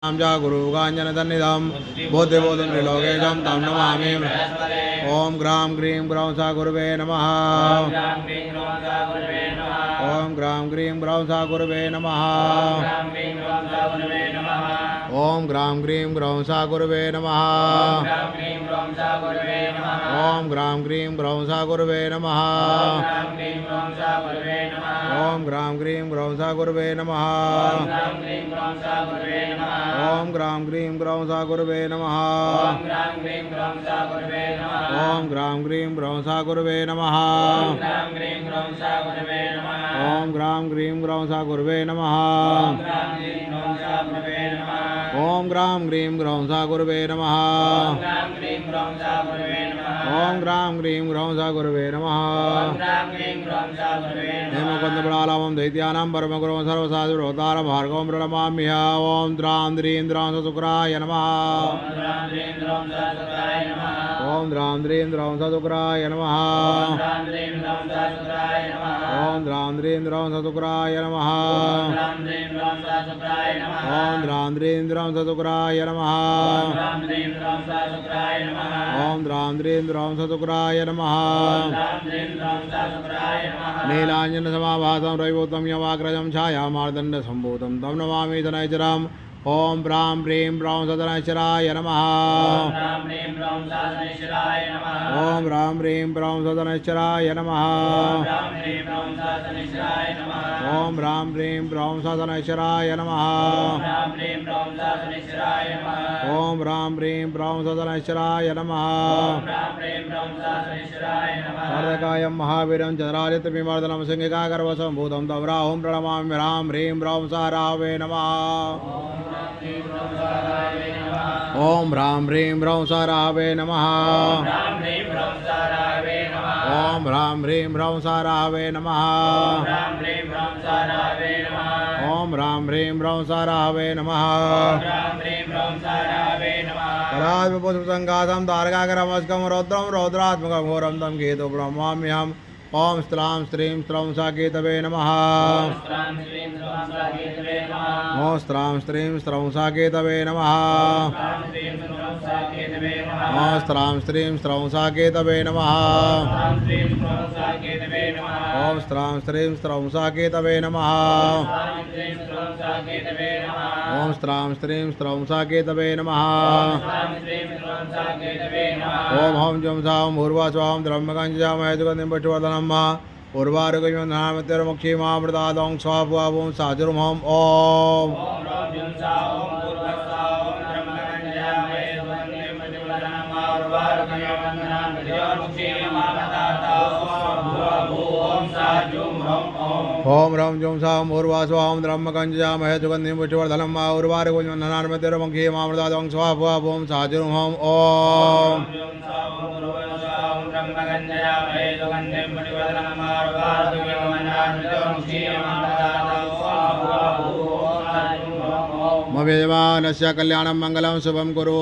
गुरुगाञ्जनतन्निधं बुद्धिबोधं त्रिलोकेशं तं नमामि। ओम ग्रां ग्रीं ग्रौं सा गुरुवे नमः। ओम ग्रां ग्रीं ग्रौं सा गुरुवे नमः। ओम ग्रां ग्रीं ग्रौं सा गुरुवे नमः। ओम ग्रां ग्रीं ग्रौं सा गुरुवे नमः। ओम ग्रां ग्रीं ग्रौं सा गुरुवे नमः। ओम ग्रां ग्रीं ग्रौं सा गुरुवे नमः। ओम ग्रां ग्रीं ग्रौं सा गुरुवे नमः। ओम ग्रां ग्रीं ग्रौं सा गुरुवे नमः। ओम ग्रां ग्रीं ग्रौं सा गुरुवे नमः। ओम ग्रां ग्रीं ग्रौं सा गुरुवे नमः। हेमकुन्दपुरालमं दैत्यानां परमगुरुं सर्वसाधुरोद्धारं भार्गवं प्रणमाम्यहम्। ओम द्रां द्रीं द्रौं स शुक्राय नमः। ओम द्रां द्रीं द्रौं स शुक्राय नमः। ओम द्रां द्रीं द्रौं स शुक्राय नमः। ओम द्रां द्रीं द्रौं स शुक्राय नमः। ओम द्रां द्रीं द्रौं स शुक्राय नमः। नीलाञ्जनसमाभासं रविभूतं यमाग्रजं छायामार्दण्डसम्भूतं तं नमामि शनैश्चरम्। ओम ब्रां प्रीं ब्रौं सदनैश्चराय नमः। ओम ब्रां प्रीं ब्रौं सदनैश्चराय नमः। ओम ब्रां प्रीं ब्रौं सदनैश्चराय नमः। ओम ब्रां प्रीं ब्रौं सदनैश्चराय नमः। अर्धकायं महावीरं चन्द्रादित्यविमर्दनं सिंहिकागर्भसम्भूतं तं राहुं प्रणमामि। ह्रां ह्रीं ब्रौं सा राहवे नमः। ओम ह्रां ह्रीं ब्रौं सा राहवे नमः। ओम ह्रां ह्रीं ब्रौं सा राहवे नमः। ओम ह्रां ह्रीं ब्रौं सा राहवे नमः। कलाद्भुतसङ्घातं तारकाग्रमस्कं रौद्रं रौद्रात्मकं घोरं तं केतु प्रणमाम्यहम्। ओम स्त्रां स्त्रीं स्त्रौं सा केतवे नमः। ओम स्त्रां स्त्रीं स्त्रौं सा केतवे नमः। ओम स्त्रां स्त्रीं स्त्रौं सा केतवे नमः। ओम स्त्रां स्त्रीं स्त्रौं सा केतवे नमः। ओम स्त्रां स्त्रीं स्त्रौं सा केतवे नमः। ओम हं जुं सां भूर्वा स्वां द्रह्मगञ्जामहेतुगन्धिं पशुवर्धनं उर्वारुकयुन्नामत्यर्मुक्षीमामृतादं स्वाभुवं साजुर्मं। ओम ओम रं जुं सां भूर्वा स्वां द्रह्मगञ्जामहेतुगन्धिं पशुवर्धनं उर्वारुकयुन्नामत्यर्मुक्षीमामृतादं स्वाभुवं साजुर्मं। ओम मम यजमानस्य कल्याणं मंगलं शुभं कुरु।